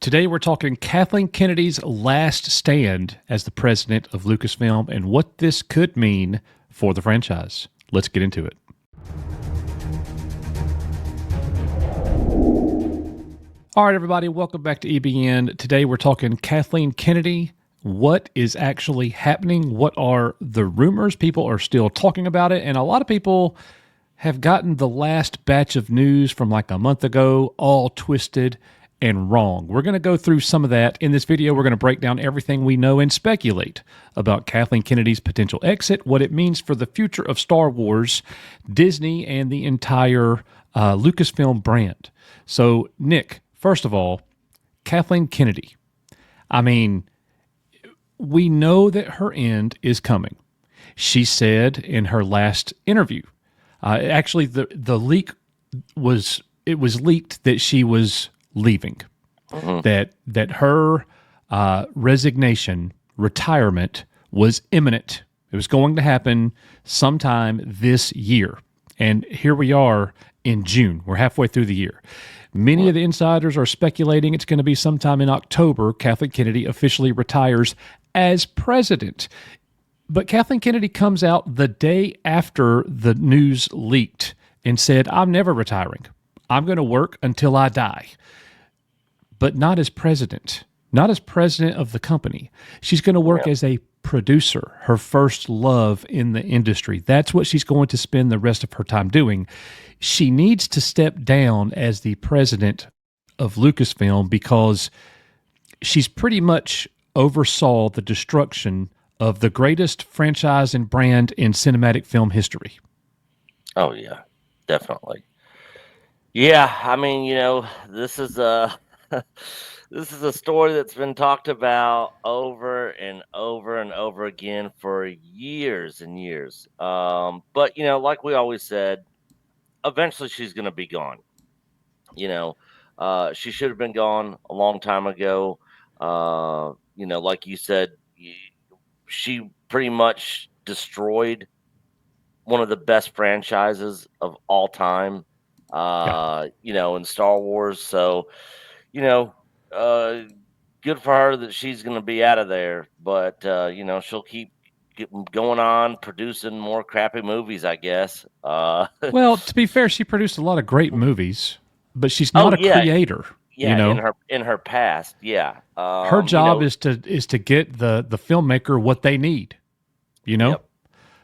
Today we're talking Kathleen Kennedy's last stand as the president of Lucasfilm and what this could mean for the franchise. Let's get into it. All right, everybody, welcome back to EBN. Today we're talking Kathleen Kennedy. What is actually happening? What are the rumors? People are still talking about it, and a lot of people have gotten the last batch of news from like a month ago all twisted and wrong. We're going to go through some of that. In this video, we're going to break down everything we know and speculate about Kathleen Kennedy's potential exit, what it means for the future of Star Wars, Disney, and the entire Lucasfilm brand. So, Nick, first of all, Kathleen Kennedy. I mean, we know that her end is coming. She said in her last interview, actually the leak was, it was leaked that she was leaving, that her resignation, retirement was imminent. It was going to happen sometime this year. And here we are in June. We're halfway through the year. Many of the insiders are speculating it's going to be sometime in October. Kathleen Kennedy officially retires as president. But Kathleen Kennedy comes out the day after the news leaked and said, I'm never retiring. I'm going to work until I die. But not as president, not as president of the company. She's going to work as a producer, her first love in the industry. That's what she's going to spend the rest of her time doing. She needs to step down as the president of Lucasfilm because she's pretty much oversaw the destruction of the greatest franchise and brand in cinematic film history. Oh, yeah, definitely. Yeah, I mean, this is this is a story that's been talked about over and over and over again for years and years. But like we always said, eventually she's going to be gone. She should have been gone a long time ago. Like you said, she pretty much destroyed one of the best franchises of all time. In Star Wars. So, good for her that she's going to be out of there, but she'll keep going on producing more crappy movies, I guess. Well, to be fair, she produced a lot of great movies, but she's not a creator. Yeah, in her past, yeah. Her job is to get the filmmaker what they need. Yep.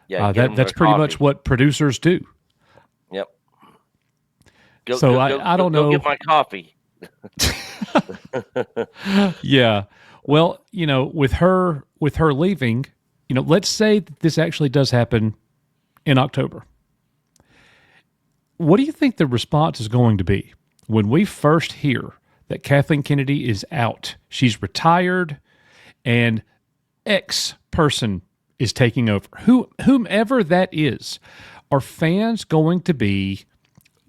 Yeah, that's pretty much what producers do. Yep. I don't know. Go get my coffee. Yeah. Well, with her leaving, let's say that this actually does happen in October. What do you think the response is going to be when we first hear that Kathleen Kennedy is out? She's retired and X person is taking over. Whomever that is, are fans going to be...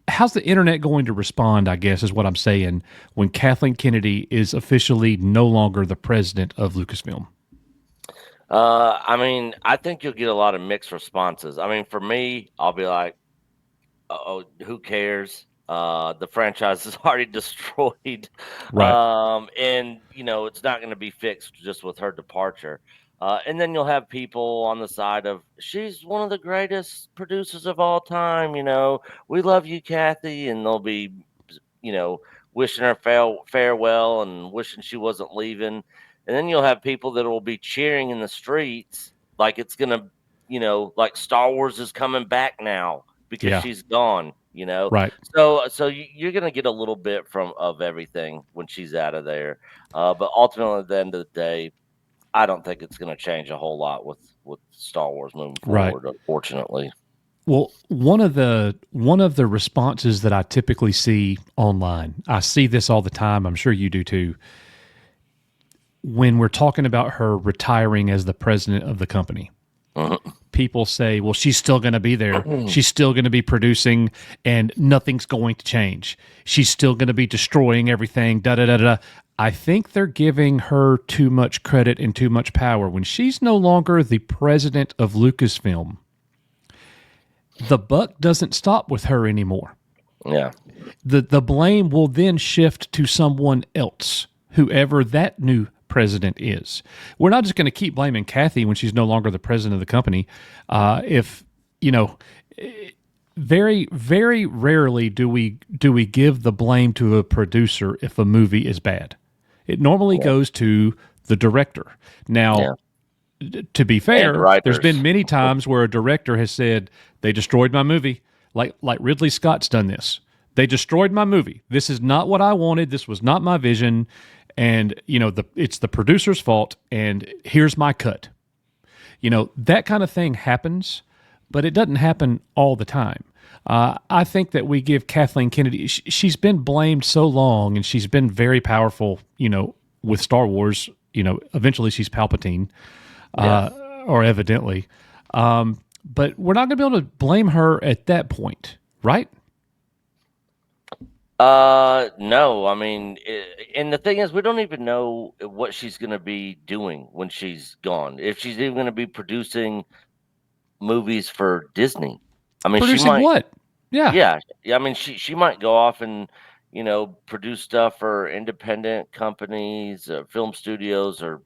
How's the internet going to respond, I guess, is what I'm saying, when Kathleen Kennedy is officially no longer the president of Lucasfilm? I think you'll get a lot of mixed responses. I mean, for me, I'll be like, oh, who cares? The franchise is already destroyed. Right. And, it's not going to be fixed just with her departure. And then you'll have people on the side of, she's one of the greatest producers of all time. We love you, Kathy. And they'll be, wishing her farewell and wishing she wasn't leaving. And then you'll have people that will be cheering in the streets like it's going to, like Star Wars is coming back now because she's gone, Right. So you're going to get a little bit of everything when she's out of there. But ultimately, at the end of the day, I don't think it's going to change a whole lot with Star Wars moving forward, unfortunately. Well, one of the responses that I typically see online, I see this all the time, I'm sure you do too, when we're talking about her retiring as the president of the company. People say, well, she's still going to be there. She's still going to be producing and nothing's going to change. She's still going to be destroying everything, da-da-da-da. I think they're giving her too much credit and too much power. When she's no longer the president of Lucasfilm, the buck doesn't stop with her anymore. Yeah. The blame will then shift to someone else whoever that new president is. We're not just going to keep blaming Kathy when she's no longer the president of the company. If you know, very very rarely do we give the blame to a producer if a movie is bad. It normally goes to the director. Now, to be And fair, there's been writers. many times where a director has said they destroyed my movie, like Ridley Scott's done this. They destroyed my movie. This is not what I wanted. This was not my vision, and it's the producer's fault. And here's my cut. That kind of thing happens, but it doesn't happen all the time. I think that we give Kathleen Kennedy. She's been blamed so long, and she's been very powerful. With Star Wars. Eventually she's Palpatine. Or evidently. But we're not going to be able to blame her at that point, right? No. I mean, and the thing is, we don't even know what she's going to be doing when she's gone. If she's even going to be producing movies for Disney. I mean, Producing she might. what? Yeah. Yeah. I mean, she might go off and produce stuff for independent companies, film studios, or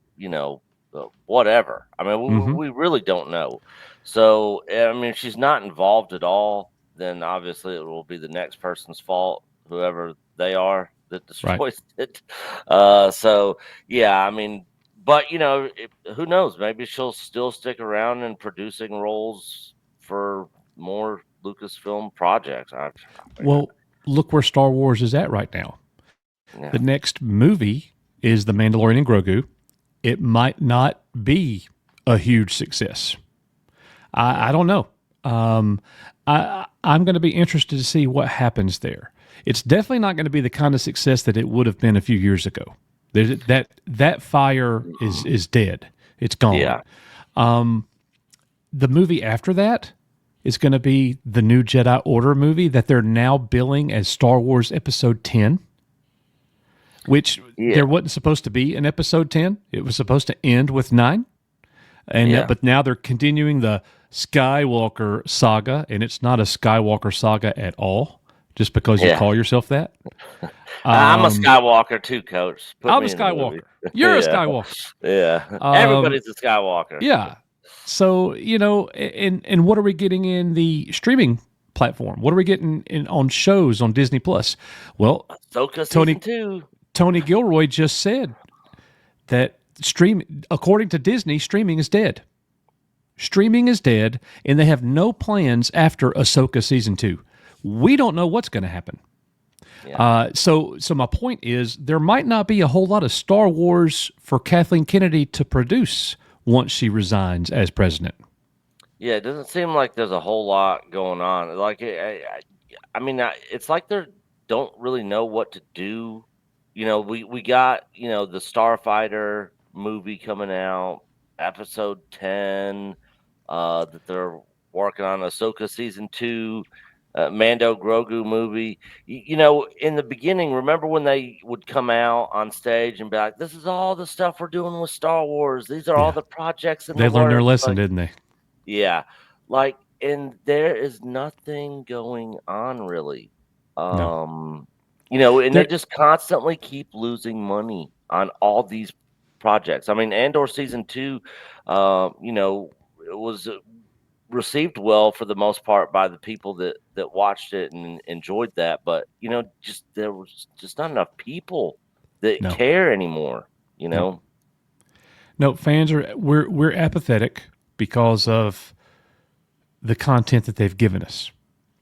whatever. I mean, Mm-hmm. we really don't know. So, I mean, if she's not involved at all, then obviously it will be the next person's fault, whoever they are that Right. destroys it. So yeah, I mean, but who knows? Maybe she'll still stick around in producing roles for more Lucasfilm projects. Well, look where Star Wars is at right now. Yeah. The next movie is The Mandalorian and Grogu. It might not be a huge success. I don't know. I'm going to be interested to see what happens there. It's definitely not going to be the kind of success that it would have been a few years ago. That fire is dead. It's gone. Yeah. The movie after that is going to be the new Jedi Order movie that they're now billing as Star Wars Episode 10, which there wasn't supposed to be an Episode 10. It was supposed to end with 9. But now they're continuing the Skywalker saga, and it's not a Skywalker saga at all, just because you call yourself that. I'm a Skywalker too, Coach. I'm a Skywalker. You're a Skywalker. Yeah. Everybody's a Skywalker. Yeah. So, and what are we getting in the streaming platform? What are we getting on shows on Disney Plus? Well, Ahsoka season 2. Tony Gilroy just said that according to Disney, streaming is dead. Streaming is dead, and they have no plans after Ahsoka season 2. We don't know what's going to happen. Yeah. So my point is, there might not be a whole lot of Star Wars for Kathleen Kennedy to produce once she resigns as president. Yeah, it doesn't seem like there's a whole lot going on. Like, I mean, it's like they don't really know what to do. We got the Starfighter movie coming out, episode 10, that they're working on, Ahsoka season 2. Mando Grogu movie. In the beginning, remember when they would come out on stage and be like, "This is all the stuff we're doing with Star Wars. These are all the projects in the works." They learned their lesson, didn't they? Yeah, and there is nothing going on really. No. And they just constantly keep losing money on all these projects. I mean, Andor season 2, it was received well for the most part by the people that watched it and enjoyed that, but just there was just not enough people that care anymore. No, fans we're apathetic because of the content that they've given us.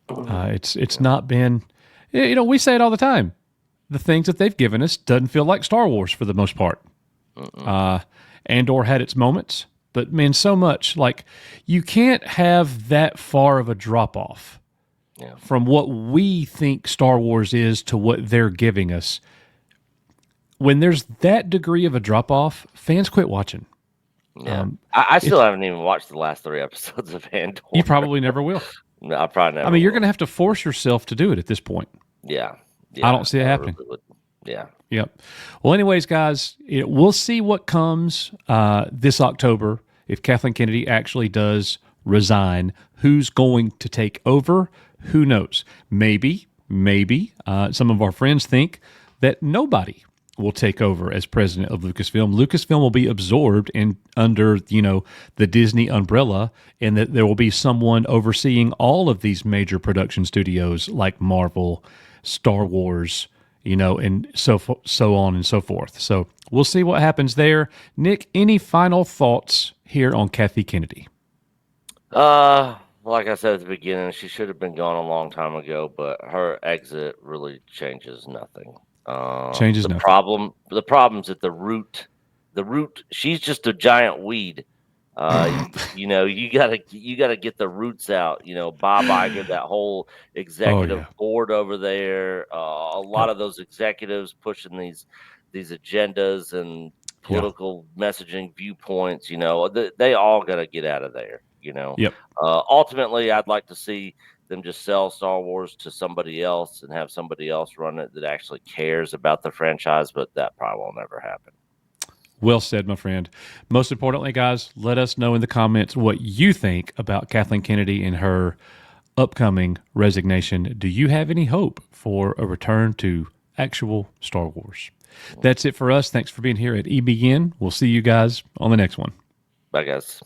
It's not been, we say it all the time. The things that they've given us doesn't feel like Star Wars for the most part. Andor had its moments. But man, so much, like, you can't have that far of a drop off from what we think Star Wars is to what they're giving us. When there's that degree of a drop off, fans quit watching. Yeah, I still haven't even watched the last 3 episodes of Andor. You probably never will. No, I probably never. I mean, you're going to have to force yourself to do it at this point. Yeah. I don't see it happening. Really yeah. Yep. Well, anyways, guys, we'll see what comes this October if Kathleen Kennedy actually does resign. Who's going to take over? Who knows? Maybe some of our friends think that nobody will take over as president of Lucasfilm. Lucasfilm will be absorbed in under, the Disney umbrella, and that there will be someone overseeing all of these major production studios like Marvel, Star Wars, and so on and so forth. So we'll see what happens there. Nick, any final thoughts here on Kathy Kennedy? Like I said at the beginning, she should have been gone a long time ago, but her exit really changes nothing. Changes The nothing. problem's at the root. The root, she's just a giant weed. You gotta get the roots out. Bob Iger, that whole Oh executive yeah. board over there, a lot Yep. of those executives pushing these agendas and Yeah. political messaging viewpoints. They all gotta get out of there. Yep. Ultimately, I'd like to see them just sell Star Wars to somebody else and have somebody else run it that actually cares about the franchise, but that probably will never happen. Well said, my friend. Most importantly, guys, let us know in the comments what you think about Kathleen Kennedy and her upcoming resignation. Do you have any hope for a return to actual Star Wars? That's it for us. Thanks for being here at EBN. We'll see you guys on the next one. Bye, guys.